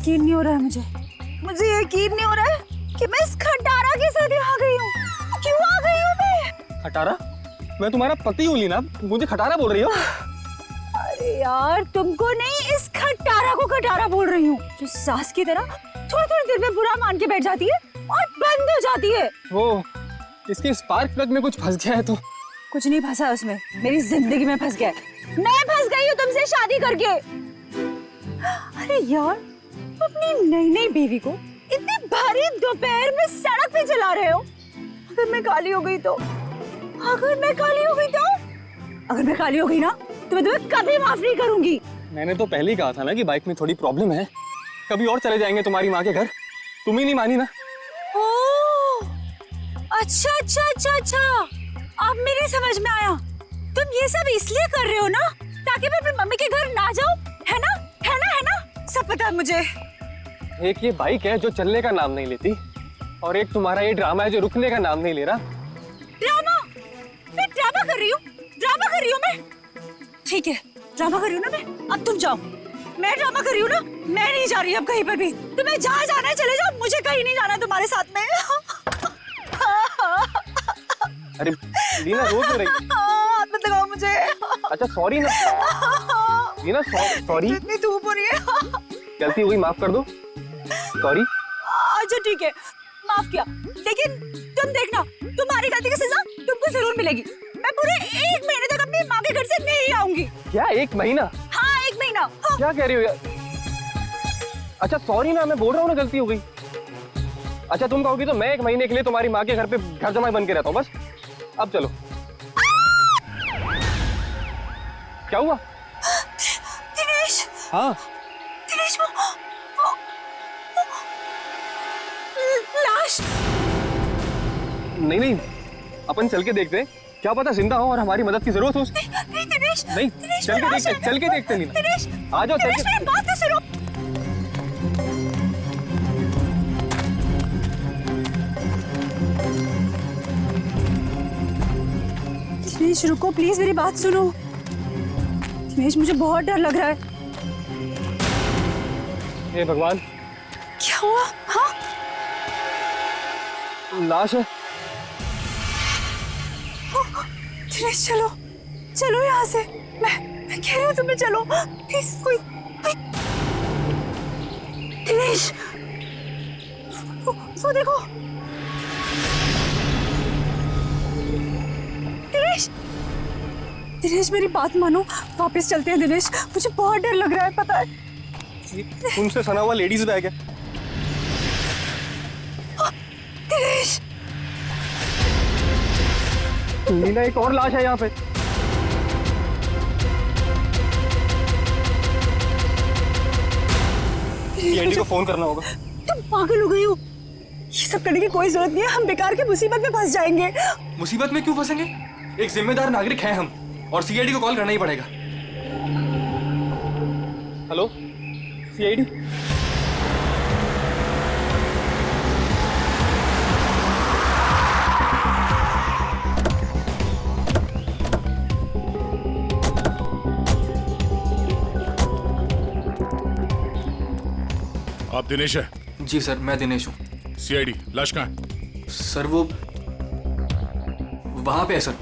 यकीन नहीं हो रहा है मुझे यकीन नहीं हो रहा है कि मैं इस खटारा के साथ यहाँ गई हूँ। क्यों आ गई हूँ मैं? खटारा? मैं तुम्हारा पति हूँ लीना, मुझे खटारा बोल रही हो? अरे यार तुमको नहीं, इस खटारा को खटारा बोल रही हूँ, जो सास की तरह थोड़ी थोड़ी देर में बुरा मान के बैठ जाती है और बंद हो जाती है। वो इसके स्पार्क प्लग में कुछ फंस गया है तो। कुछ नहीं फंसा उसमें, मेरी जिंदगी में फंस गया है। मैं फंस गई हूँ तुमसे शादी करके। अरे यार, अपनी नई नई बीवी को इतनी भारी दोपहर में सड़क पे चला रहे हो। अगर मैं काली हो गई तो, अगर मैं काली हो गई तो, अगर मैं काली हो गई ना तो मैं तुम्हें कभी माफ नहीं करूंगी। मैंने तो पहले ही कहा था ना कि बाइक में थोड़ी प्रॉब्लम है, कभी और चले जाएंगे तुम्हारी माँ के घर। तुम ही नहीं मानी ना। ओह, अच्छा अच्छा अच्छा अच्छा, अब मेरी समझ में आया। तुम ये सब इसलिए कर रहे हो ना ताकि मैं अपनी मम्मी के घर ना जाऊं, है ना? है ना? है ना? सब पता है मुझे। एक ये बाइक है जो चलने का नाम नहीं लेती, और एक तुम्हारा ये ड्रामा है जो रुकने का नाम नहीं ले रहा। ड्रामा? मैं ड्रामा कर रही हूँ? ड्रामा कर रही हूँ मैं? ठीक है, ड्रामा कर रही हूँ ना मैं। अब तुम जाओ। मैं ड्रामा कर रही हूँ ना, मैं नहीं जा रही अब कहीं पर भी। तुम्हें जहाँ जाना है चले जाओ, मुझे कहीं नहीं जाना तुम्हारे साथ में। अरे लीना रो क्यों रही है? हाथ मत लगाओ मुझे। अच्छा सॉरी ना लीना, सॉरी। इतनी धूप हो रही है। गलती हो गई, माफ कर दो। सॉरी। अच्छा ठीक है, माफ किया, लेकिन तुम देखना, तुम्हारी गलती की सजा तुमको जरूर मिलेगी। मैं पूरे 1 महीने तक अपनी माँ के घर से नहीं आऊंगी। क्या 1 महीना? हाँ 1 महीना। हाँ। क्या कह रही हो यार? अच्छा सॉरी ना, मैं बोल रहा हूँ ना गलती हो गई। अच्छा तुम कहोगी तो मैं 1 महीने के लिए तुम्हारी माँ के घर पे घर जमाई बन के रहता हूँ बस। अब चलो। क्या हुआ? दिनेश। हाँ दिनेश, वो लाश। नहीं, अपन चल के देखते हैं, क्या पता जिंदा हो और हमारी मदद की जरूरत हो उसको। नहीं दिनेश, नहीं, दिनेश, चल के देखते लीना। दिनेश, आ जाओ चल दिनेश, के। मेरी बात तो सुनो। दिनेश रुको प्लीज, मेरी बात सुनो। दिनेश मुझे बहुत डर लग रहा है। हे भगवान, क्या हुआ? हाँ लाश है। दिनेश चलो, चलो यहाँ से। मैं कह रही हूँ तुम्हें चलो प्लीज। कोई दिनेश, वो देखो। दिनेश, दिनेश मेरी बात मानो, वापस चलते हैं दिनेश, मुझे बहुत डर लग रहा है पता है। उनसे सना हुआ लेडीज बैग है। दिनेश, लीना एक और लाश है यहाँ पे। सीआईडी को फोन करना होगा। तुम पागल हो गई हो? ये सब करने की कोई जरूरत नहीं है, हम बेकार की मुसीबत में फंस जाएंगे। मुसीबत में क्यों फंसेंगे? एक जिम्मेदार नागरिक हैं हम, और सीआईडी को कॉल करना ही पड़ेगा। Hello CID. आप दिनेश है? जी सर, मैं दिनेश हूँ। सीआईडी, लाश कहाँ है? सर वो वहाँ पे है सर,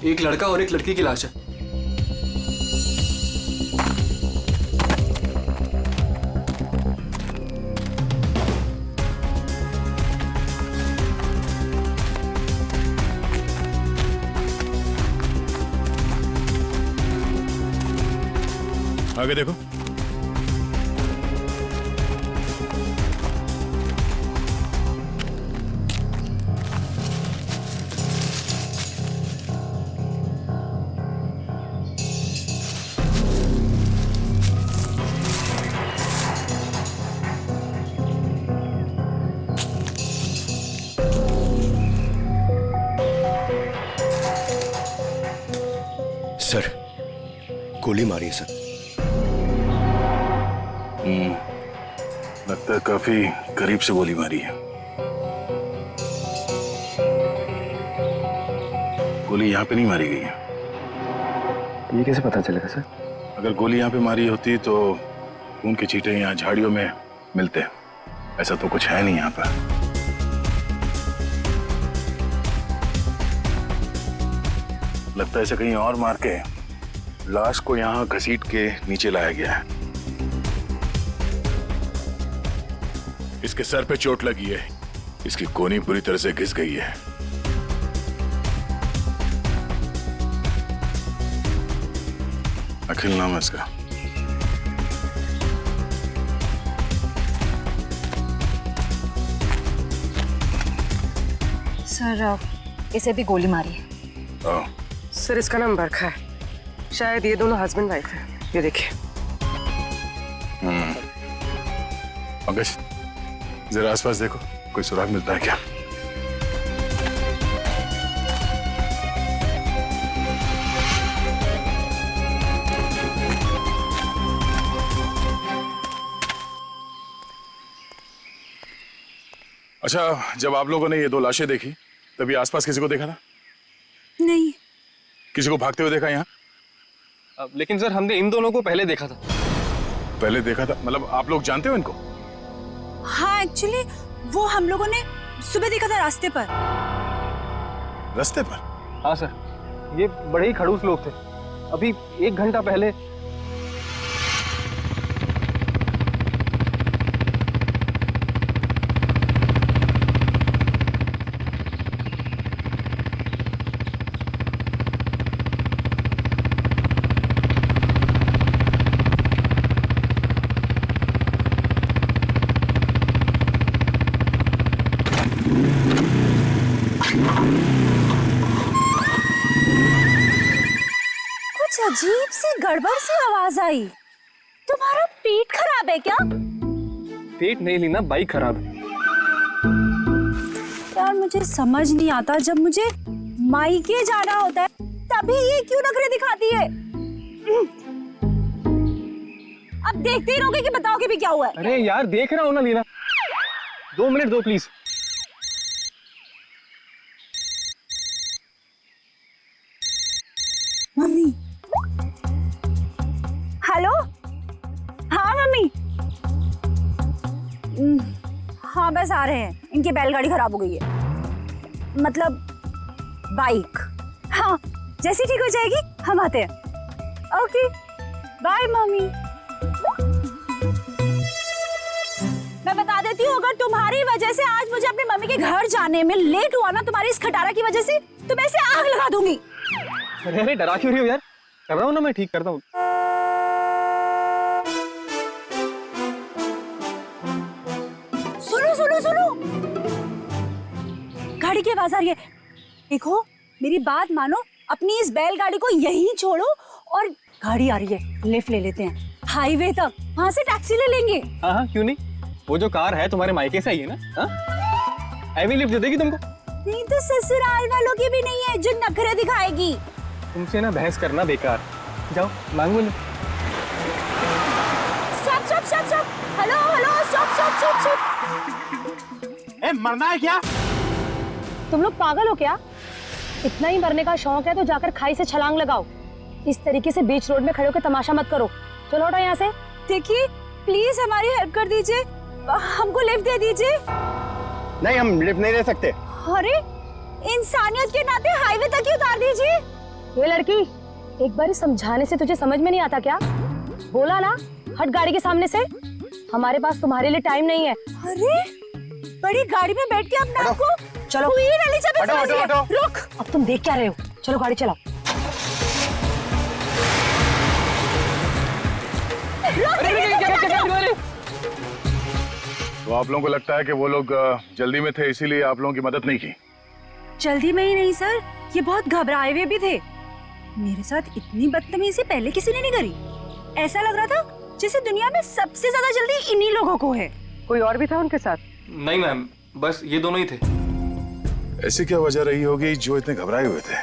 एक लड़का और एक लड़की की लाश है। आगे देखो। सर, गोली मारी है सर। लगता है काफी करीब से गोली मारी है। गोली यहाँ पे नहीं मारी गई है। ये कैसे पता चलेगा सर? अगर गोली यहाँ पे मारी होती तो खून के छींटे यहाँ झाड़ियों में मिलते हैं। ऐसा तो कुछ है नहीं यहाँ पर। लगता है इसे कहीं और मार के लाश को यहाँ घसीट के नीचे लाया गया है। इसके सर पे चोट लगी है, इसकी कोनी पूरी तरह से घिस गई है। अखिल नाम है इसका। सर इसे भी गोली मारी है। ओह, सर इसका नाम बरखा है, शायद ये दोनों हस्बैंड वाइफ है। ये देखिए। पंकज जरा आसपास देखो, कोई सुराग मिलता है क्या? अच्छा, जब आप लोगों ने ये दो लाशें देखी तभी आसपास किसी को देखा था? नहीं। किसी को भागते हुए देखा यहाँ? लेकिन सर हमने इन दोनों को पहले देखा था। पहले देखा था मतलब आप लोग जानते हो इनको? हाँ एक्चुअली वो हम लोगों ने सुबह देखा था रास्ते पर। रास्ते पर? हाँ सर, ये बड़े ही खड़ूस लोग थे। अभी 1 घंटा पहले अजीब सी गड़बड़ सी आवाज आई। तुम्हारा पेट खराब है क्या? पेट नहीं ली ना, बाइक खराब है। यार मुझे समझ नहीं आता, जब मुझे मायके जाना होता है तभी ये क्यों नखरे दिखाती है? अब देखते ही रहोगे कि बताओगे भी क्या हुआ है? अरे यार देख रहा हूं ना लीना, 2 मिनट दो प्लीज। मम्मी। हेलो। हाँ मम्मी। हाँ बस आ रहे हैं, इनकी बैलगाड़ी खराब हो गई है, मतलब बाइक। हाँ जैसी ठीक हो जाएगी हम आते हैं। Okay bye mummy. मैं बता देती हूँ, अगर तुम्हारी वजह से आज मुझे अपनी मम्मी के घर जाने में लेट हुआ ना, तुम्हारी इस खटारा की वजह से, तो मैं इसे आग लगा दूंगी। अरे डरा क्यों रही हो यार? कर रहा हूँ ना, मैं ठीक करता हूँ। सुनो सुनो सुनो, गाड़ी की आवाज आ रही है। देखो मेरी बात मानो, अपनी इस बैलगाड़ी को यहीं छोड़ो और गाड़ी आ रही है, लिफ्ट ले लेते हैं हाईवे तक, वहां से टैक्सी ले लेंगे। हाँ हाँ क्यों नहीं, वो जो कार है तुम्हारे मायके से आई है ना? हाँ हाईवे लिफ्ट दे देगी तुमको। नहीं तो ससुराल वालों की भी नहीं है जो नखरे दिखाएगी। तुमसे ना बहस करना बेकार, जाओ मांगो ले। Stop stop stop stop, hello hello stop stop stop stop. ए, मरना है क्या? तुम लोग पागल हो क्या? इतना ही मरने का शौक है तो जाकर खाई से छलांग लगाओ। इस तरीके से बीच रोड में खड़े होकर तमाशा मत करो। चलो हटो यहाँ से। देखिए प्लीज हमारी हेल्प कर दीजिए, हमको लिफ्ट दे दीजिए। नहीं, हम लिफ्ट नहीं दे सकते। अरे इंसानियत के नाते हाईवे तक ही उतार दीजिए। ये लड़की, एक बार समझाने से तुझे समझ में नहीं आता क्या? बोला ना हट गाड़ी के सामने से। हमारे पास तुम्हारे लिए टाइम नहीं है। अरे बड़ी गाड़ी में बैठ के अपने आप को चलो क्वीन एलिजाबेथ हटो, हटो, हटो। रुक। अब तुम देख क्या रहे हो? चलो गाड़ी चलाओ। तो आप लोगों को लगता है कि वो लोग जल्दी में थे इसीलिए आप लोगों की मदद नहीं की? जल्दी में ही नहीं सर, ये बहुत घबराए हुए भी थे। मेरे साथ इतनी बदतमीजी पहले किसी ने नहीं करी। ऐसा लग रहा था जैसे दुनिया में सबसे ज्यादा जल्दी इन्हीं लोगों को है। कोई और भी था उनके साथ? नहीं मैम, बस ये दोनों ही थे। ऐसी क्या वजह रही होगी जो इतने घबराए हुए थे?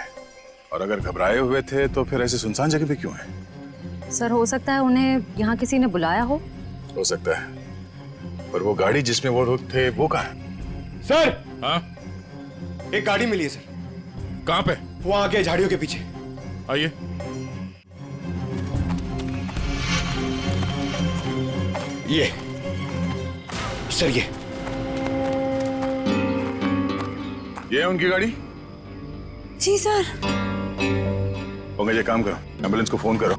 और अगर घबराए हुए थे तो फिर ऐसे सुनसान जगह पे क्यों है? सर हो सकता है उन्हें यहाँ किसी ने बुलाया हो सकता है, पर वो गाड़ी जिसमें वो लोग थे वो कहाँ है? सर, हाँ एक गाड़ी मिली है सर, कहाँ पे? वो आगे झाड़ियों के पीछे। आइए। ये सर ये है उनकी गाड़ी। जी सर। पंकज एक काम करो, एम्बुलेंस को फोन करो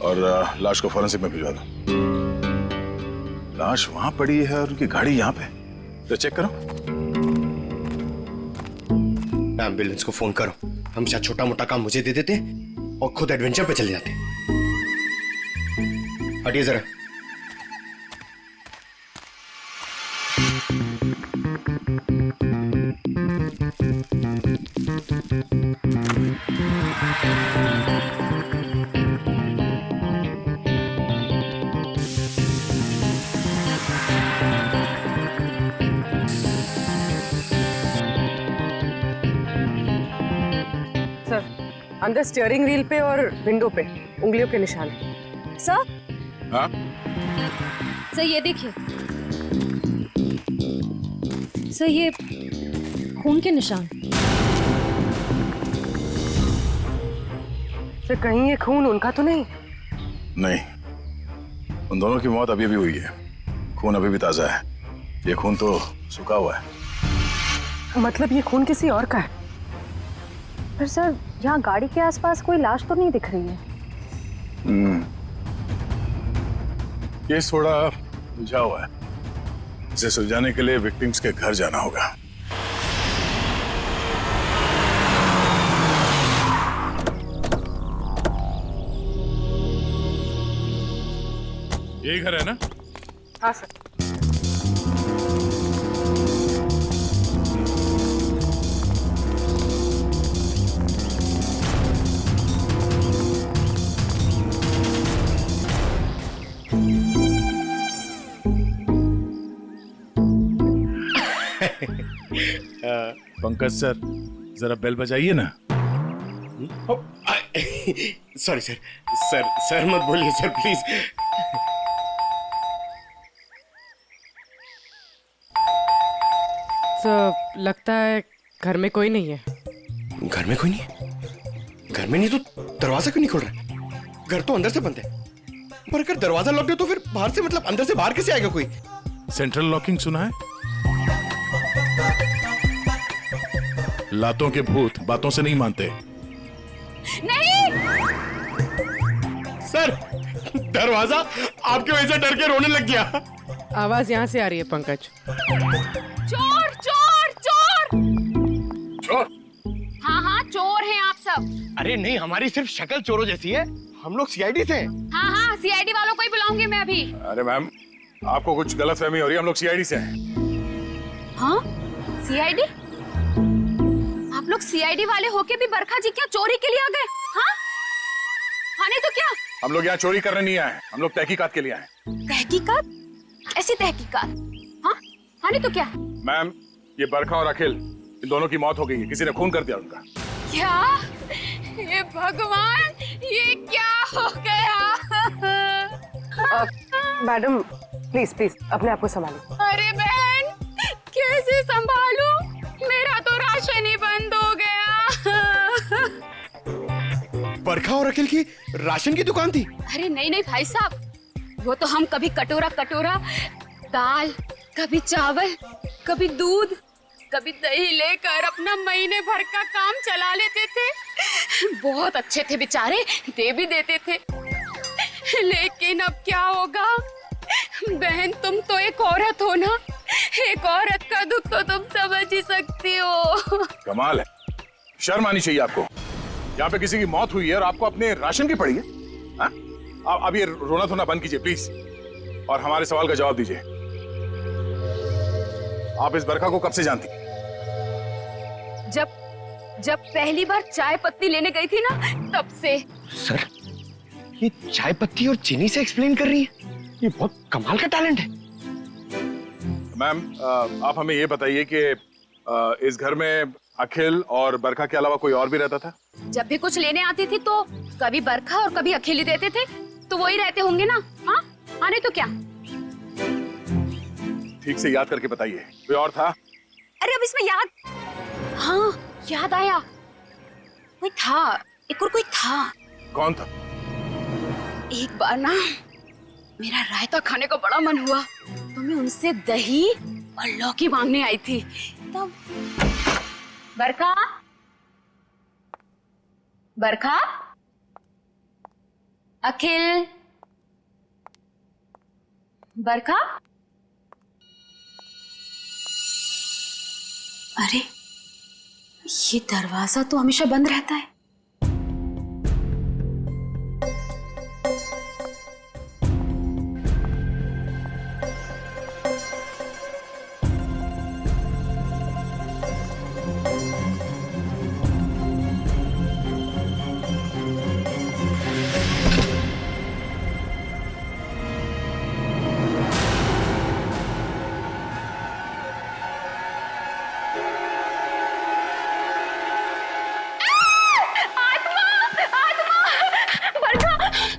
और लाश को फॉरेंसिक में भिजवा दो। लाश वहां पड़ी है और उनकी गाड़ी यहाँ पे, तो चेक करो। एम्बुलेंस को फोन करो। हम शायद छोटा मोटा काम मुझे दे देते और खुद एडवेंचर पे चले जाते। हटिए जरा। सर, अंदर स्टीयरिंग व्हील पे और विंडो पे उंगलियों के निशान हैं। सर हाँ सर ये देखिए, सर ये खून के निशान। सर कहीं ये खून उनका तो नहीं? नहीं, उन दोनों की मौत अभी भी हुई है। खून अभी भी ताजा है। ये खून तो सूखा हुआ है। मतलब ये खून किसी और का है? पर सर यहाँ गाड़ी के आसपास कोई लाश तो नहीं दिख रही है। केस थोड़ा उलझा हुआ है। इसे सुलझाने के लिए विक्टिम्स के घर जाना होगा। यही घर है ना? हाँ सर। पंकज सर, जरा बेल बजाइए ना। सॉरी सर, सर मत बोलिए सर प्लीज। तो लगता है घर में कोई नहीं है। घर में कोई नहीं है? घर में नहीं तो दरवाजा क्यों नहीं खोल रहा? घर तो अंदर से बंद है। पर अगर दरवाजा लॉक है तो फिर बाहर से, मतलब अंदर से बाहर कैसे आएगा कोई? सेंट्रल लॉकिंग सुना है? लातों के भूत बातों से नहीं मानते। नहीं। सर दरवाजा आपकी वजह से डर के रोने लग गया। आवाज यहाँ से आ रही है पंकज। चोर चोर चोर। चोर? हाँ हाँ चोर हैं आप सब। अरे नहीं, हमारी सिर्फ शक्ल चोरों जैसी है। हम लोग सीआईडी से हैं। हाँ हाँ सीआईडी वालों को ही बुलाऊंगी मैं अभी। अरे मैम, आपको कुछ गलतफहमी हो रही है। हम लोग सीआईडी से हैं। हाँ सीआईडी? आप लोग सीआईडी वाले होके भी बरखा जी क्या चोरी के लिए आ गए? हाँ हाँ नहीं तो क्या? हम लोग यहाँ चोरी करने नहीं आए, हम लोग तहकीकात के लिए आए। तहकीकात? ऐसी तहकीकात? हाँ हाँ नहीं तो क्या? मैम, ये बरखा और अखिल, इन दोनों की मौत हो गई है। किसी ने खून कर दिया उनका। क्या? ये भगवान, ये क्या हो गया? मैडम प्लीज प्लीज अपने आप को संभालिए। अरे बहन, कैसे संभालूं? मेरा तो राशन ही बंद हो गया। बरखा और अखिल की राशन की दुकान थी? अरे नहीं नहीं भाई साहब, वो तो हम कभी कटोरा कटोरा दाल, कभी चावल, कभी दूध, कभी दही लेकर अपना महीने भर का काम चला लेते थे। बहुत अच्छे थे बेचारे, दे भी देते थे। लेकिन अब क्या होगा? बहन तुम तो एक औरत हो ना, एक औरत का दुख तो तुम समझ ही सकती हो। कमाल है, शर्म आनी चाहिए आपको। यहाँ पे किसी की मौत हुई है और आपको अपने राशन की पड़ी है। हाँ? अब ये रोना धोना बंद कीजिए प्लीज, और हमारे सवाल का जवाब दीजिए। आप इस बरखा को कब से जानती? जब पहली बार चाय पत्ती लेने गई थी ना, तब से। सर ये चाय पत्ती और चीनी से एक्सप्लेन कर रही है? ये बहुत कमाल का टैलेंट है। मैम, आप हमें ये बताइए कि इस घर में अखिल और बरखा के अलावा कोई और भी रहता था? जब भी कुछ लेने आती थी तो कभी बरखा और कभी अखिल ही देते थे, तो वही रहते होंगे ना। हाँ आने तो क्या? ठीक से याद करके बताइए, कोई और था? अरे अब इसमें याद, हाँ याद आया, कोई था, एक और कोई था। कौन था? एक बार ना मेरा रायता खाने का बड़ा मन हुआ, तो मैं उनसे दही और लौकी मांगने आई थी तब। बरखा, बरखा, अखिल, बरखा। अरे ये दरवाजा तो हमेशा बंद रहता है।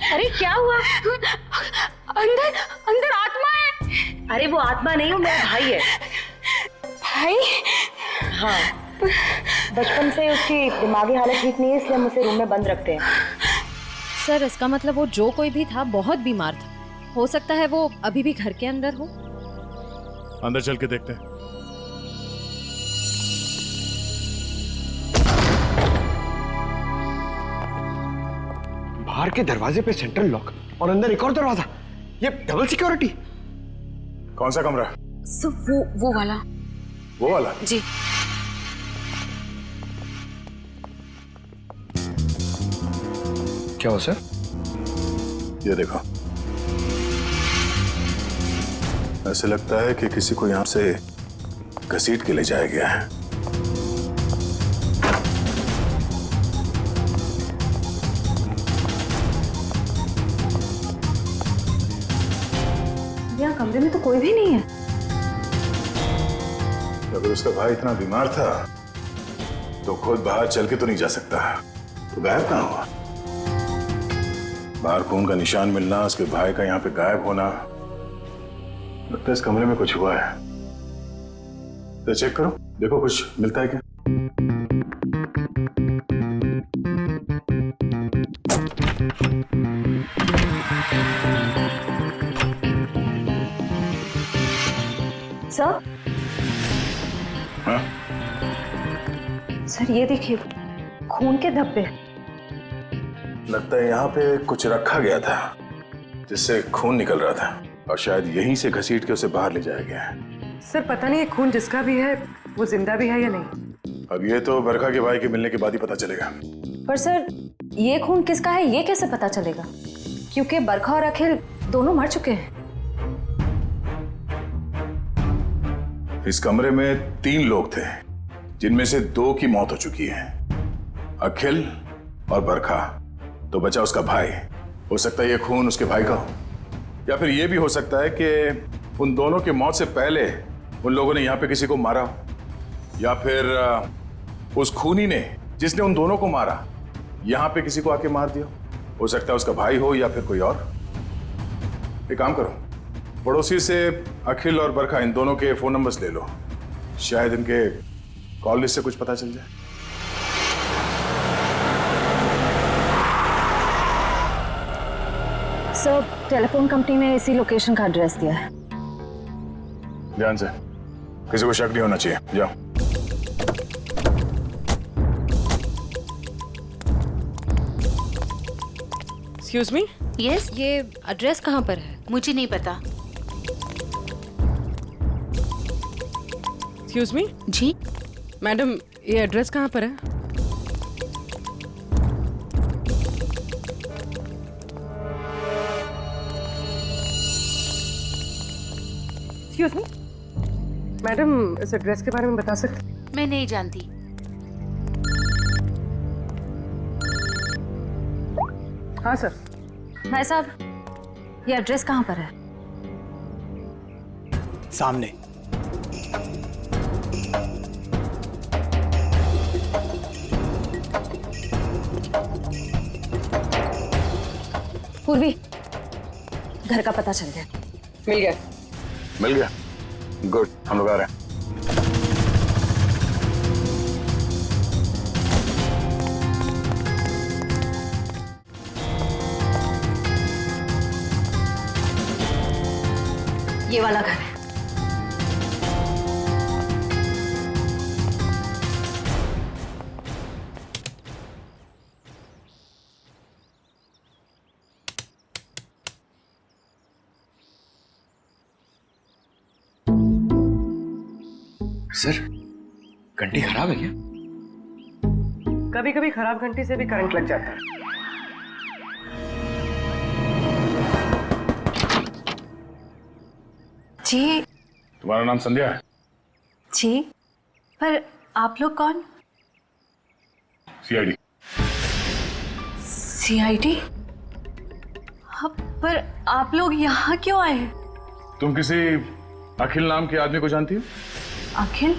अरे क्या हुआ? अंदर अंदर आत्मा है। अरे वो आत्मा नहीं, वो मेरा भाई है। भाई? हाँ, बचपन से उसकी दिमागी हालत ठीक नहीं है, इसलिए हम उसे रूम में बंद रखते हैं। सर इसका मतलब वो जो कोई भी था बहुत बीमार था, हो सकता है वो अभी भी घर के अंदर हो। अंदर चल के देखते हैं। बाहर के दरवाजे पे सेंट्रल लॉक और अंदर एक और दरवाजा, ये डबल सिक्योरिटी। कौन सा कमरा? सब वो वाला। वो वाला? जी। क्या हो सर? ये देखो, ऐसे लगता है कि किसी को यहां से घसीट के ले जाया गया है। यहाँ कमरे में तो कोई भी नहीं है। अगर उसका भाई इतना बीमार था तो खुद बाहर चल के तो नहीं जा सकता, तो गायब कहाँ हुआ? बाहर खून का निशान मिलना, उसके भाई का यहाँ पे गायब होना, लगता है इस कमरे में कुछ हुआ है। तो चेक करो, देखो कुछ मिलता है क्या। सर? हाँ? सर ये देखिए, खून के धब्बे। लगता है यहाँ पे कुछ रखा गया था जिससे खून निकल रहा था और शायद यहीं से घसीट के उसे बाहर ले जाया गया है। सर पता नहीं ये खून जिसका भी है वो जिंदा भी है या नहीं। अब ये तो बरखा के भाई के मिलने के बाद ही पता चलेगा। पर सर ये खून किसका है ये कैसे पता चलेगा? क्योंकि बरखा और अखिल दोनों मर चुके हैं। इस कमरे में 3 लोग थे, जिनमें से 2 की मौत हो चुकी है, अखिल और बरखा। तो बचा उसका भाई। हो सकता है ये खून उसके भाई का हो, या फिर ये भी हो सकता है कि उन दोनों की मौत से पहले उन लोगों ने यहाँ पे किसी को मारा हो, या फिर उस खूनी ने जिसने उन दोनों को मारा यहाँ पे किसी को आके मार दिया। हो सकता है उसका भाई हो या फिर कोई और। एक काम करो, पड़ोसी से अखिल और बरखा इन दोनों के फोन नंबर्स ले लो, शायद इनके कॉल लिस्ट से कुछ पता चल जाए। सर टेलीफोन कंपनी ने इसी लोकेशन का एड्रेस दिया है। ध्यान से, किसी को शक नहीं होना चाहिए। जाओ। Excuse me, yes. ये एड्रेस कहाँ पर है? मुझे नहीं पता। एक्सक्यूज मी जी मैडम, ये एड्रेस कहाँ पर है? एक्सक्यूज मी मैडम, इस एड्रेस के बारे में बता सकते? मैं नहीं जानती। हाँ सर। भाई साहब, ये एड्रेस कहाँ पर है? सामने। पूर्वी, घर का पता चल गया। मिल गया। मिल गया? गुड, हम लोग आ रहे हैं। ये वाला घर है। सर, घंटी खराब है क्या? कभी कभी खराब घंटी से भी करंट लग जाता है। जी। तुम्हारा नाम संध्या है? जी, पर आप लोग कौन? सीआईडी। सीआईडी? पर आप लोग यहाँ क्यों आए? तुम किसी अखिल नाम के आदमी को जानती हो? अखिल?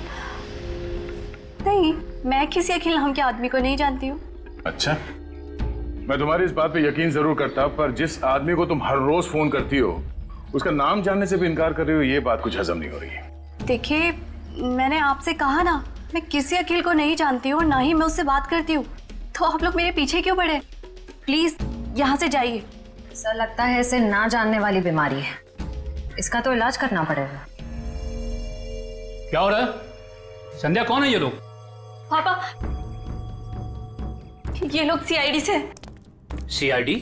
नहीं, मैं किसी अखिल नाम के आदमी को नहीं जानती हूँ। अच्छा, मैं तुम्हारी इस बात पे यकीन जरूर करता, पर जिस आदमी को तुम हर रोज फोन करती हो उसका नाम जानने से भी इनकार कर रही हो, ये बात कुछ हजम नहीं हो रही है। देखिए, मैंने आपसे कहा ना, मैं किसी अखिल को नहीं जानती हूँ और ना ही मैं उससे बात करती हूँ, तो आप लोग मेरे पीछे क्यों पड़े? प्लीज यहाँ से जाइए। सर, लगता है इसे ना जानने वाली बीमारी है, इसका तो इलाज करना पड़ेगा। क्या हो रहा है? संध्या, कौन है ये लोग? पापा, ये लोग सीआईडी से। सीआईडी?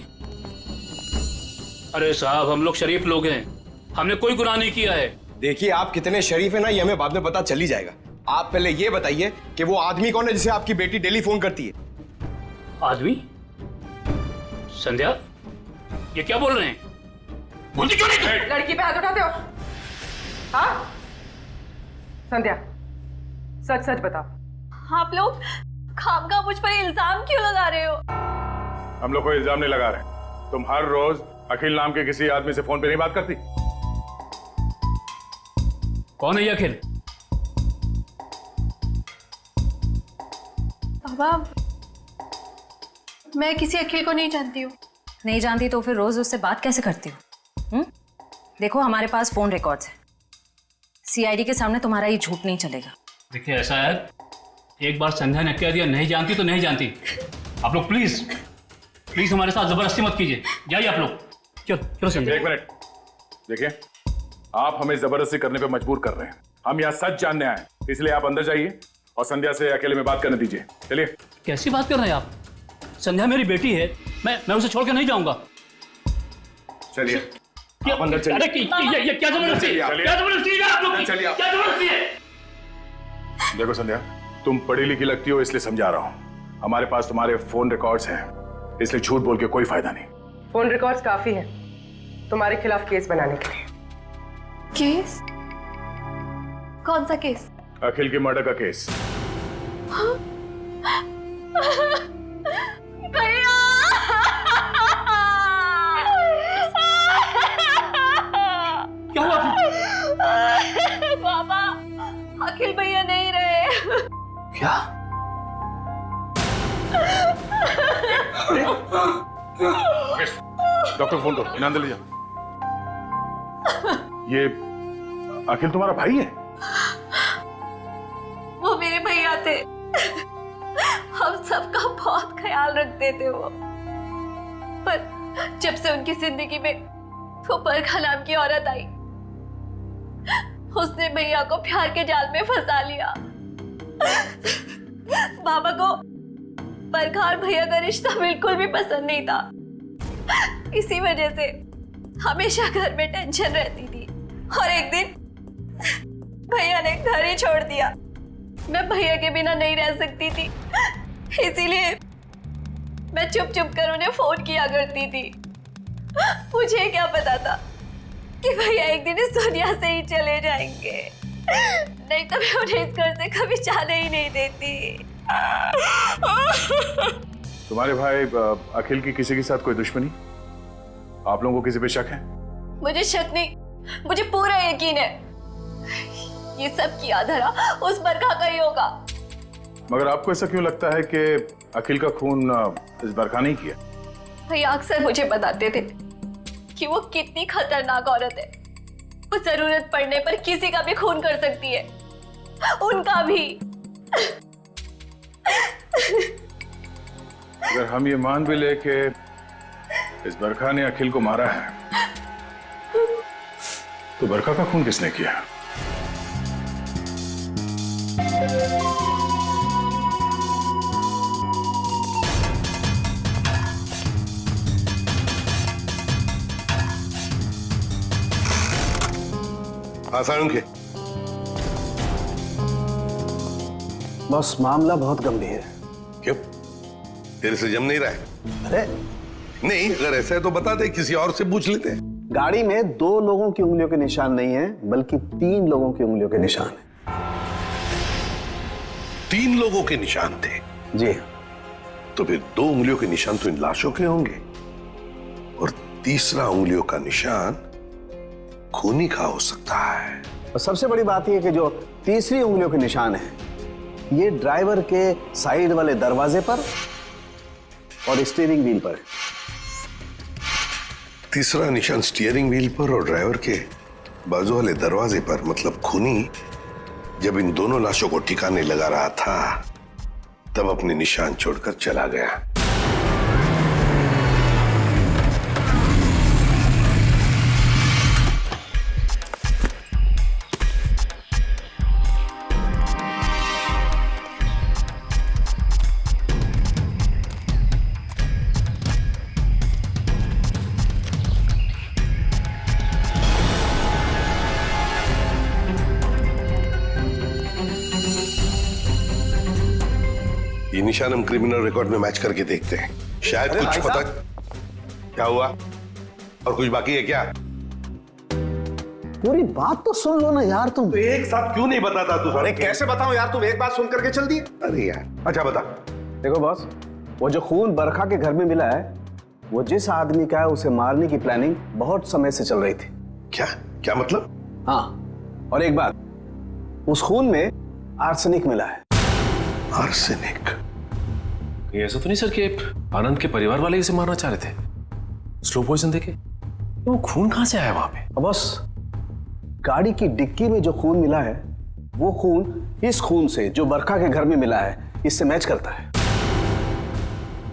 अरे साहब, हम लोग शरीफ लोग हैं, हमने कोई गुनाह नहीं किया है। देखिए, आप कितने शरीफ है ना, ये हमें बाद में पता चल ही जाएगा। आप पहले ये बताइए कि वो आदमी कौन है जिसे आपकी बेटी डेली फोन करती है? आदमी? संध्या, ये क्या बोल रहे हैं? बोलती क्यों नहीं? लड़की पे हाथ उठाते हो? हाँ संध्या, सच सच बताओ। आप लोग खामखा मुझ पर इल्जाम क्यों लगा रहे हो? हम लोग कोई इल्जाम नहीं लगा रहे। तुम हर रोज अखिल नाम के किसी आदमी से फोन पे नहीं बात करती? कौन है ये अखिल? पापा, मैं किसी अखिल को नहीं जानती हूँ। नहीं जानती तो फिर रोज उससे बात कैसे करती हो? देखो, हमारे पास फोन रिकॉर्ड्स है, सीआईडी के सामने तुम्हारा ये झूठ नहीं चलेगा। देखिए, ऐसा है, एक बार संध्या ने कह दिया नहीं जानती तो नहीं जानती। आप लोग प्लीज प्लीज हमारे साथ जबरदस्ती मत कीजिए। जाइए आप लोग। चलो चलो संध्या। एक मिनट, देखिए, आप हमें जबरदस्ती करने पे मजबूर कर रहे हैं। हम यहाँ सच जानने आए, इसलिए आप अंदर जाइए और संध्या से अकेले में बात करने दीजिए। चलिए। कैसी बात कर रहे हैं आप? संध्या मेरी बेटी है, मैं उसे छोड़ के नहीं जाऊंगा। चलिए, आप अंदर चलिए। अरे ये क्या जबरदस्ती है? क्या जबरदस्ती है आप लोग की? चलिए, क्या जबरदस्ती है? देखो संध्या, तुम पढ़ी लिखी लगती हो, इसलिए समझा रहा हूँ। हमारे पास तुम्हारे फोन रिकॉर्ड्स हैं, इसलिए झूठ बोल के कोई फायदा नहीं। फोन रिकॉर्ड्स काफी है तुम्हारे खिलाफ केस बनाने के लिए। केस? कौन सा केस? अखिल के मर्डर का केस। भैया! क्या हुआ? पापा, अखिल भैया नहीं रहे। क्या? डॉक्टर फोन करो, इन्हें अंदर ले जाओ। ये अखिल तुम्हारा भाई है? वो मेरे भैया थे, हम सबका बहुत ख्याल रखते थे वो। पर जब से उनकी जिंदगी में वो बरखा नाम की औरत आई, उसने भैया को प्यार के जाल में फंसा लिया। बाबा को बरखा और भैया का रिश्ता बिल्कुल भी पसंद नहीं था। इसी वजह से हमेशा घर में टेंशन रहती थी और एक दिन भैया ने घर ही छोड़ दिया। मैं भैया के बिना नहीं रह सकती थी, इसीलिए मैं चुप चुप कर उन्हें फोन किया करती थी। मुझे क्या पता था कि भैया एक दिन इस दुनिया से ही चले जाएंगे, नहीं तो मैं उन्हें इस घर से कभी जाने ही नहीं देती। तुम्हारे भाई अखिल की किसी के साथ कोई दुश्मनी? आप लोगों को किसी पे शक है? मुझे शक नहीं, मुझे पूरा यकीन है ये सब किया धरा उस बरखा का ही होगा। मगर आपको ऐसा क्यों लगता है कि अखिल का खून इस बरखा नहीं किया? भैया अक्सर मुझे बताते थे कि वो कितनी खतरनाक औरत है। वो जरूरत पड़ने पर किसी का भी खून कर सकती है, उनका भी। अगर हम ये मान भी ले कि इस बरखा ने अखिल को मारा है, तो बरखा का खून किसने किया? आसान के बस मामला बहुत गंभीर है। क्यों? तेरे से जम नहीं रहा है? अरे नहीं, अगर ऐसा है तो बता दे, किसी और से पूछ लेते हैं। गाड़ी में 2 लोगों की उंगलियों के निशान नहीं है, बल्कि 3 लोगों की उंगलियों के निशान है। 3 लोगों के निशान थे? जी। तो फिर 2 उंगलियों के निशान तो इन लाशों के होंगे, और तीसरा उंगलियों का निशान खूनी का हो सकता है। और सबसे बड़ी बात यह कि जो तीसरी उंगलियों के निशान है, ये ड्राइवर के साइड वाले दरवाजे पर और स्टीयरिंग व्हील पर है। तीसरा निशान स्टीयरिंग व्हील पर और ड्राइवर के बाजू वाले दरवाजे पर, मतलब खूनी जब इन दोनों लाशों को ठिकाने लगा रहा था तब अपने निशान छोड़कर चला गया। ये निशान हम क्रिमिनल रिकॉर्ड में मैच करके देखते हैं, शायद कुछ पता। क्या हुआ? और कुछ बाकी है क्या? पूरी बात तो सुन लो ना यार तुम। तो एक साथ क्यों नहीं बताता तू? अरे कैसे बताऊं यार, तुम एक बात सुन करके चल दिए। अरे यार, अच्छा बता। देखो बॉस, वो जो खून बरखा के घर में मिला है, वो जिस आदमी का है उसे मारने की प्लानिंग बहुत समय से चल रही थी। क्या क्या मतलब? हाँ, और एक बात, उस खून में आर्सेनिक मिला है। आर्सेनिक? ये ऐसा तो नहीं सर कि आनंद के परिवार वाले इसे मारना चाह रहे थे? स्लो पॉइजन देके? वो खून कहां से आया वहां पे? बस गाड़ी की डिक्की में जो खून मिला है, वो खून इस खून से जो बरखा के घर में मिला है, इससे मैच करता है।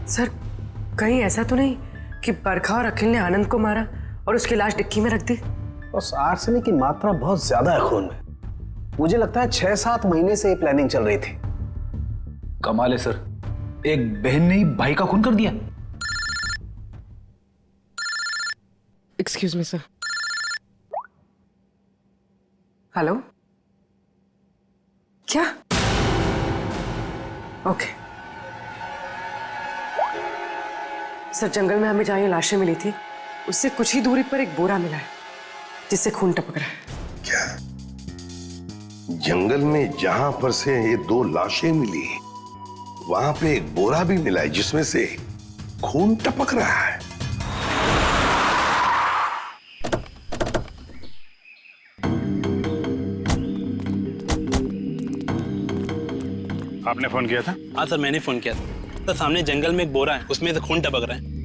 सर, कहीं ऐसा तो नहीं कि बरखा और अखिल ने आनंद को मारा और उसकी लाश डिक्की में रख दी? बस आर्सेनिक की मात्रा बहुत ज्यादा है खून में। मुझे लगता है 6-7 महीने से ये प्लानिंग चल रही थी। कमाल है सर, एक बहन ने ही भाई का खून कर दिया। Excuse me sir. हेलो? क्या? ओके सर, जंगल में हमें जहां ये लाशें मिली थी, उससे कुछ ही दूरी पर एक बोरा मिला है जिससे खून टपक रहा है। क्या? जंगल में जहां पर से ये 2 लाशें मिली, वहां पे एक बोरा भी मिला है जिसमें से खून टपक रहा है। आपने फोन किया था? हाँ सर, मैंने फोन किया था। तो सामने जंगल में एक बोरा है, उसमें से खून टपक रहा है।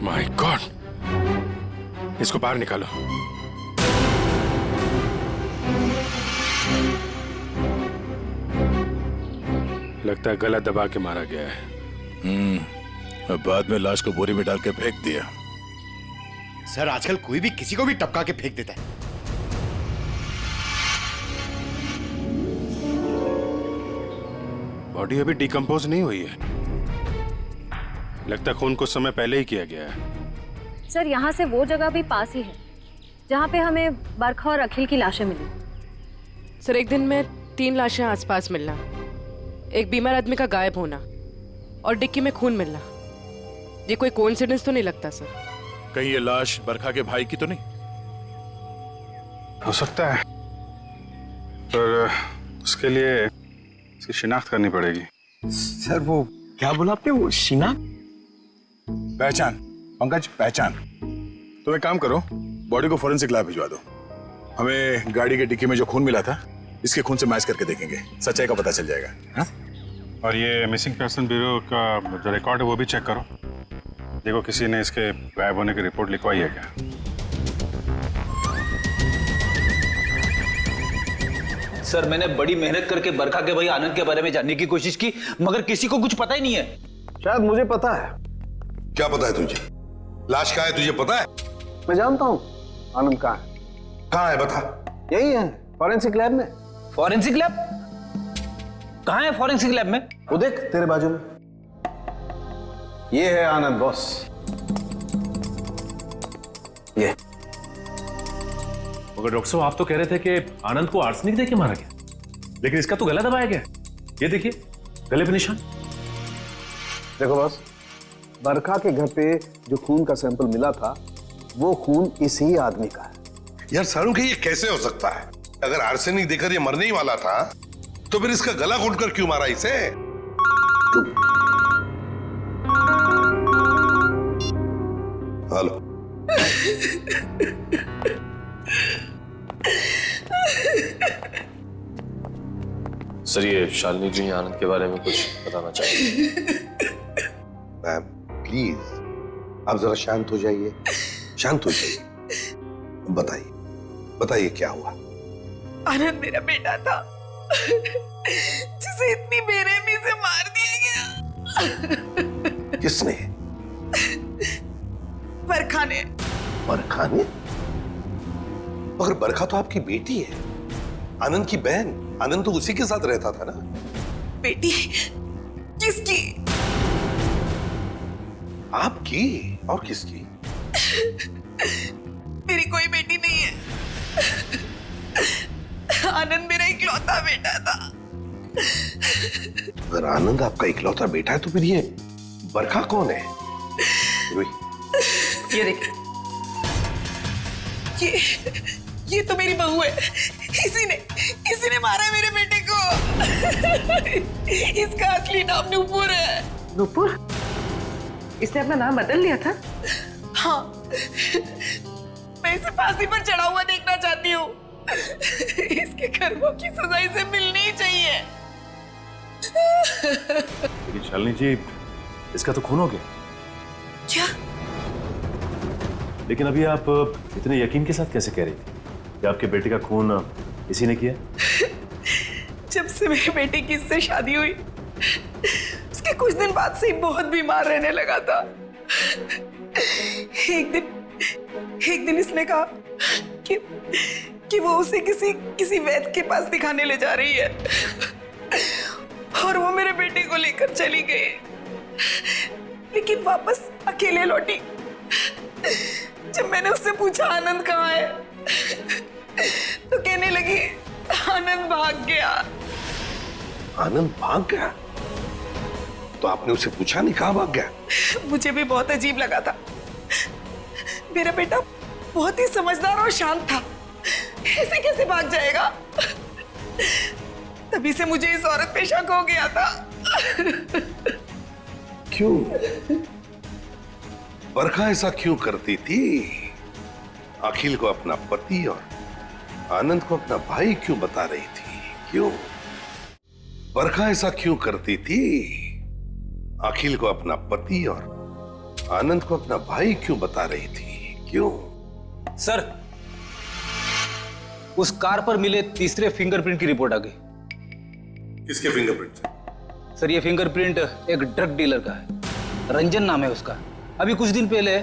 माय गॉड, इसको बाहर निकालो। लगता है गला दबा के मारा गया है। अब बाद में लाश को बोरी में डाल के फेंक दिया। सर, आजकल कोई भी किसी को भी टपका के फेंक देता है। बॉडी अभी डिकम्पोज नहीं हुई है। लगता है खून कुछ समय पहले ही किया गया है। सर, यहाँ से वो जगह भी पास ही है जहाँ पे हमें बरखा और अखिल की लाशें मिली। सर, एक दिन में 3 लाशें आसपास मिलना, एक बीमार आदमी का गायब होना और डिक्की में खून मिलना, ये कोई कोइंसिडेंस तो नहीं लगता सर? कहीं ये लाश बरखा के भाई की तो नहीं? हो सकता है, पर उसके लिए इसकी शिनाख्त करनी पड़ेगी। सर, वो क्या बोला आपने? वो शिनाख्त? पहचान पंकज, पहचान। तुम एक काम करो, बॉडी को फॉरेंसिक लैब भिजवा दो। हमें गाड़ी के डिक्की में जो खून मिला था इसके खून से मैच करके देखेंगे, सच्चाई का पता चल जाएगा। हाँ? और ये मिसिंग पर्सन ब्यूरो का जो रिकॉर्ड है वो भी चेक करो, देखो किसी ने इसके गायब होने की रिपोर्ट लिखवाई है क्या। सर मैंने बड़ी मेहनत करके बरखा के भाई आनंद के बारे में जानने की कोशिश की, मगर किसी को कुछ पता ही नहीं है। शायद मुझे पता है। क्या पता है तुझे? लाश कहाँ है तुझे पता है? मैं जानता हूँ आनंद कहाँ है। कहाँ है बता। यही है, फॉरेंसिक लैब में। Forensic lab? कहाँ है फॉरेंसिक लैब में? वो देख तेरे बाजू में, ये है आनंद बॉस। ये मगर डॉक्टर साहब आप तो कह रहे थे कि आनंद को आर्सेनिक देके मारा गया, लेकिन इसका तो गला दबाया गया। ये देखिए गले पे निशान। देखो बॉस, बरखा के घर पे जो खून का सैंपल मिला था वो खून इसी आदमी का है। यार सारू के ये कैसे हो सकता है? अगर आर्सेनिक देकर ये मरने ही वाला था तो फिर इसका गला घोंटकर क्यों मारा इसे? हेलो। सर ये शालिनी जी आनंद के बारे में कुछ बताना चाहिए। मैम प्लीज आप जरा शांत हो जाइए, शांत हो जाइए। बताइए बताइए क्या हुआ? आनंद मेरा बेटा था जिसे इतनी बेरहमी से मार दिया गया। किसने? बरखा ने। बरखा ने? मगर बरखा तो आपकी बेटी है, आनंद की बहन। आनंद तो उसी के साथ रहता था ना। बेटी? किसकी? आपकी और किसकी? मेरी कोई बेटी नहीं है। आनंद मेरा इकलौता बेटा था। अगर आनंद आपका इकलौता बेटा है तो फिर ये बरखा कौन है? ये देख, ये तो मेरी बहू है। इसी ने मारा मेरे बेटे को। इसका असली नाम नूपुर है। नूपुर? इसने अपना नाम बदल लिया था? हाँ, मैं इसे फांसी पर चढ़ा हुआ देखना चाहती हूँ। इसके कर्मों की सजा इसे मिलनी ही चाहिए। लेकिन शालिनी जी इसका तो खून हो गया। क्या? लेकिन अभी आप इतने यकीन के साथ कैसे कह रही थी कि आपके बेटे का खून इसी ने किया? जब से मेरे बेटे की इससे शादी हुई उसके कुछ दिन बाद से ही बहुत बीमार रहने लगा था। एक दिन इसने कहा कि वो उसे किसी वैद्य के पास दिखाने ले जा रही है और वो मेरे बेटे को लेकर चली गई, लेकिन वापस अकेले लौटी। जब मैंने उससे पूछा आनंद कहाँ है तो कहने लगी आनंद भाग गया। आनंद भाग गया? तो आपने उसे पूछा नहीं कहाँ भाग गया? मुझे भी बहुत अजीब लगा था। मेरा बेटा बहुत ही समझदार और शांत था, ऐसे कैसे भाग जाएगा? तभी से मुझे इस औरत पे शक हो गया था। क्यों? बरखा ऐसा क्यों करती थी? अखिल को अपना पति और आनंद को अपना भाई क्यों बता रही थी? क्यों? बरखा ऐसा क्यों करती थी? अखिल को अपना पति और आनंद को अपना भाई क्यों बता रही थी? क्यों? सर उस कार पर मिले तीसरे फिंगरप्रिंट की रिपोर्ट आ गई। किसके फिंगरप्रिंट? सर ये फिंगरप्रिंट एक ड्रग डीलर का है, रंजन नाम है उसका। अभी कुछ दिन पहले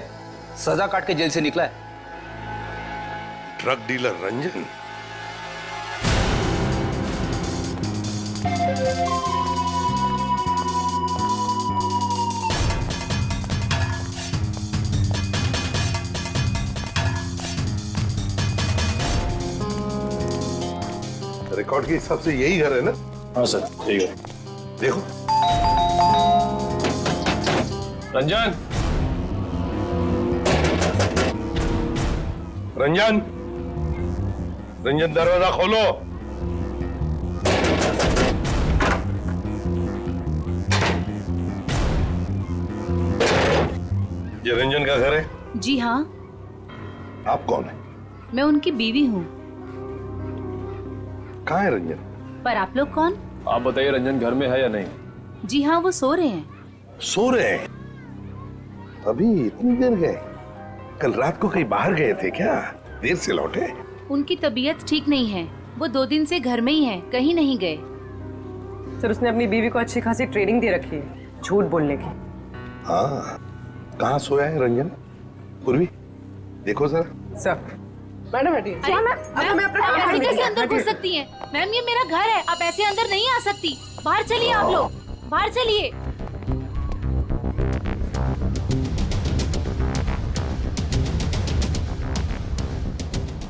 सजा काट के जेल से निकला है। Drug dealer Ranjan? रिकॉर्ड के हिसाब से यही घर है ना? हाँ सर यही है। देखो रंजन, रंजन, रंजन दरवाजा खोलो। ये रंजन का घर है? जी हाँ। आप कौन है? मैं उनकी बीवी हूँ। कहाँ है रंजन? पर आप लोग कौन? आप बताइए, रंजन घर में है या नहीं? जी हाँ, वो सो रहे हैं। सो रहे हैं? अभी इतनी देर गए? कल रात को कहीं बाहर गए थे क्या? देर से लौटे? उनकी तबीयत ठीक नहीं है, वो 2 दिन से घर में ही हैं, कहीं नहीं गए। सर उसने अपनी बीवी को अच्छी खासी ट्रेनिंग दे रखी है झूठ बोलने की। हाँ, कहाँ सोया है रंजन? पूर्वी देखो जरा। सर मैडम हटिए। मैम आप ऐसे कैसे अंदर घुस सकती हैं? मैम ये मेरा घर है, आप ऐसे अंदर नहीं आ सकती। बाहर चलिए आप लोग, बाहर चलिए।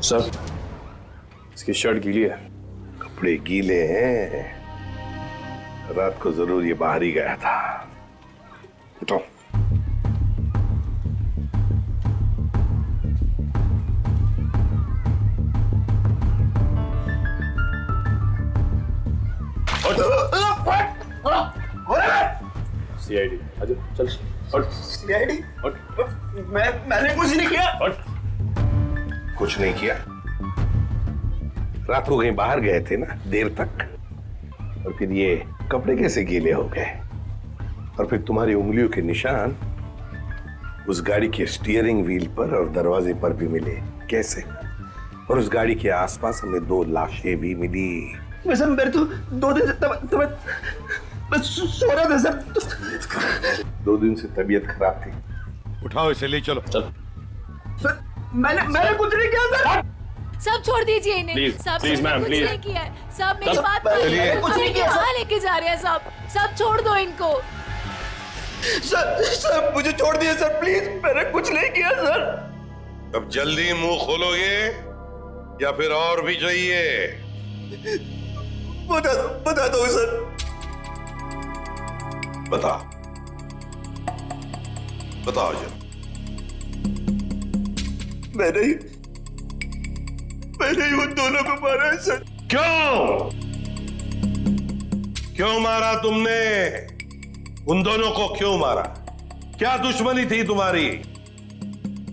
सर इसकी शर्ट गीली है। कपड़े गीले हैं? रात को जरूर ये बाहर ही गया था। उठो। सीआईडी आजा चल। सीआईडी? मैंने कुछ नहीं किया। कुछ नहीं किया? रात को कहीं बाहर गए थे ना देर तक, और फिर ये कपड़े कैसे गीले हो गए? और फिर तुम्हारी उंगलियों के निशान उस गाड़ी के स्टीयरिंग व्हील पर और दरवाजे पर भी मिले, कैसे? और उस गाड़ी के आसपास हमें 2 लाशें भी मिली। वैसे मेरे तो 2 दिन से मैं सो रहा था सर। 2 दिन से तबीयत खराब थी। उठाओ इसे, ले चलो। चल। सर मैंने कुछ नहीं किया सर। सब छोड़ दीजिए इन्हें। Please, सब please, मैंने ma'am, कुछ please. नहीं किया है। सब मेरी बात चलिए। कुछ नहीं किया। कहाँ लेके जा रहे हैं सब छोड़ दो इनको। सर मुझे छोड़ दिए सर, प्लीज। मैंने कुछ नहीं किया सर। अब जल्दी मुंह खोलोगे या फिर और भी चाहिए? बता दो सर। बताओ जल्दी। मैंने ही उन दोनों को मारा है सर। क्यों मारा तुमने? उन दोनों को क्यों मारा? क्या दुश्मनी थी तुम्हारी?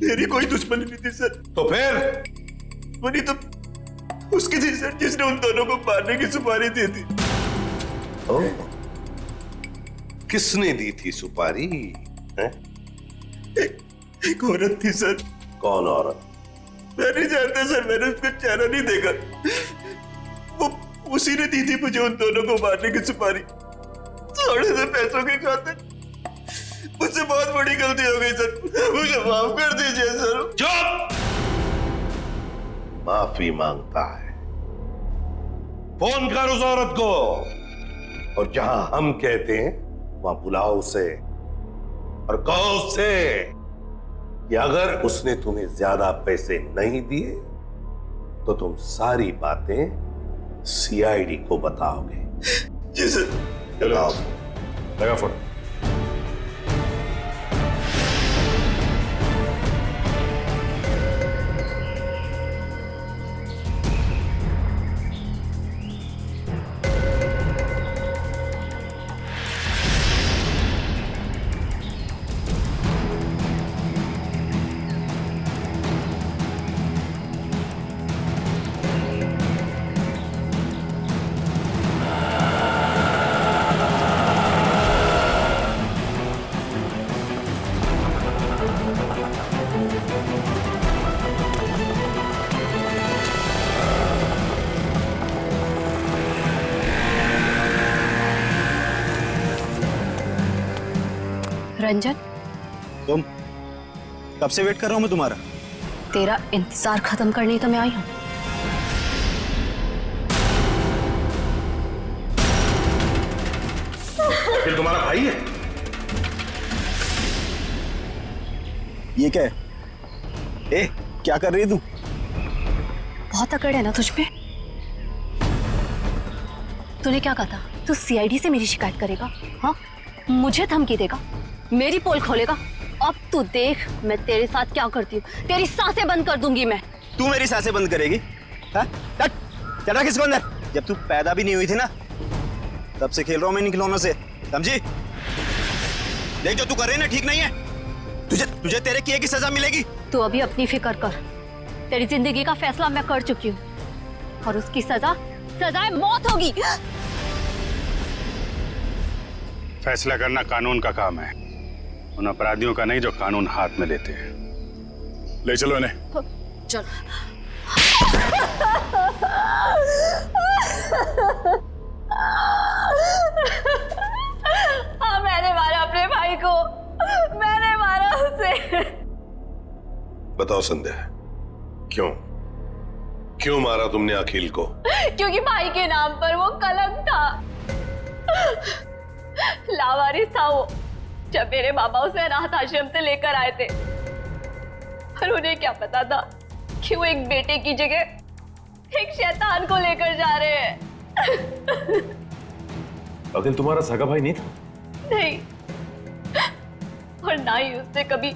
मेरी कोई दुश्मनी नहीं थी सर। तो फिर? दुश्मनी तो उसकी थी सर, जिसने उन दोनों को मारने की सुपारी दी थी। किसने दी थी सुपारी? एक औरत थी सर। कौन औरत? मैं नहीं जानता सर, मैंने उसका चेहरा नहीं देखा। वो उसी ने दी थी मुझे उन दोनों को मारने की सुपारी, थोड़े से पैसों के खातिर। मुझसे बहुत बड़ी गलती हो गई सर, मुझे माफ कर दीजिए सर। चुप! माफी मांगता है? फोन कर उस औरत को, और जहां हम कहते हैं वहां बुलाओ उसे, और कहो उससे कि अगर उसने तुम्हें ज्यादा पैसे नहीं दिए तो तुम सारी बातें सीआईडी को बताओगे। जी सर। बताओ। लगा फोन। रंजन, तुम कब से वेट कर रहा हूं मैं तुम्हारा। तेरा इंतजार खत्म करने तो मैं आई हूँ। फिर तुम्हारा भाई है? ये क्या है? ए, क्या कर रही है तू? बहुत अकड़ है ना तुझ पे। तूने क्या कहा था? तू सीआईडी से मेरी शिकायत करेगा? हाँ, मुझे धमकी देगा, मेरी पोल खोलेगा। अब तू देख मैं तेरे साथ क्या करती हूँ। तेरी सांसें बंद कर दूंगी मैं। तू मेरी सांसें बंद करेगी? हाँ? चढ़ा किसको अंदर? जब तू पैदा भी नहीं हुई थी ना, तब से खेल रहा हूं मैं इन खिलौनों से, समझी? देख जो तू कर रही है ना ठीक नहीं है। तुझे तेरे किए की सजा मिलेगी। तू अभी अपनी फिक्र कर, तेरी जिंदगी का फैसला मैं कर चुकी हूँ और उसकी सजाए मौत होगी। फैसला करना कानून का काम है, उन अपराधियों का नहीं जो कानून हाथ में लेते हैं। ले चलो इन्हें। चल। मैंने मारा अपने भाई को, मैंने मारा उसे। बताओ संध्या, क्यों मारा तुमने अखिल को? क्योंकि भाई के नाम पर वो कलंक था, लावारिस था वो। जब मेरे बाबा उसे अनाथ आश्रम से लेकर आए थे, और उन्हें क्या पता था कि वो एक बेटे की जगह एक शैतान को लेकर जा रहे हैं। अखिल तुम्हारा सगा भाई नहीं था? नहीं, और ना ही उसने कभी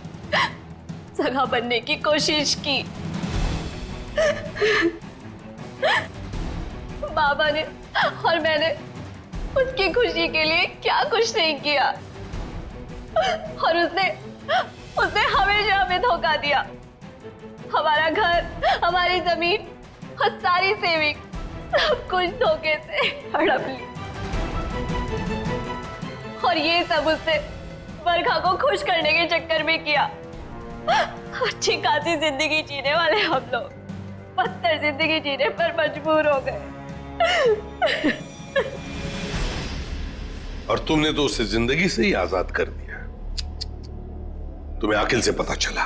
सगा बनने की कोशिश की। बाबा ने और मैंने उसकी खुशी के लिए क्या कुछ नहीं किया, और उसने हमेशा हमें धोखा दिया। हमारा घर, हमारी जमीन और सारी सेविंग सब कुछ धोखे से हड़प ली, और ये सब उसने बरखा को खुश करने के चक्कर में किया। अच्छी खासी जिंदगी जीने वाले हम लोग बदतर जिंदगी जीने पर मजबूर हो गए। और तुमने तो उसे जिंदगी से ही आजाद कर दिया। तुम्हें अखिल से पता चला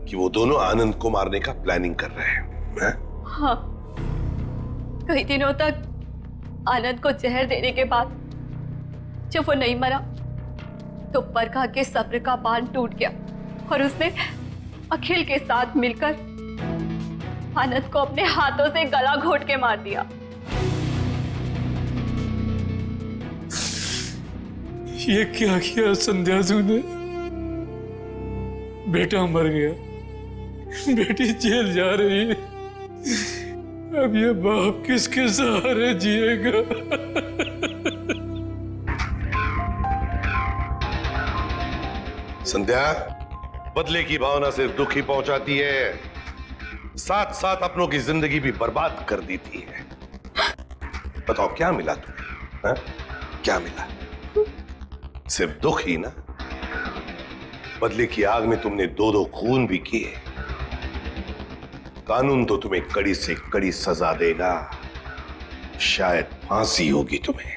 कि वो दोनों आनंद को मारने का प्लानिंग कर रहे हैं। हाँ, कई दिनों तक आनंद को जहर देने के बाद जब वो नहीं मरा तो बरखा के सब्र का बांध टूट गया, और उसने अखिल के साथ मिलकर आनंद को अपने हाथों से गला घोट के मार दिया। ये क्या किया संध्या तूने? बेटा मर गया, बेटी जेल जा रही है, अब ये बाप किसके सहारे जिएगा? संध्या, बदले की भावना सिर्फ दुख ही पहुंचाती है, साथ साथ अपनों की जिंदगी भी बर्बाद कर देती है। बताओ क्या मिला तुम्हें? हा? क्या मिला? सिर्फ दुख ही ना? बदले की आग में तुमने दो खून भी किए। कानून तो तुम्हें कड़ी से कड़ी सजा देगा, शायद फांसी होगी तुम्हें।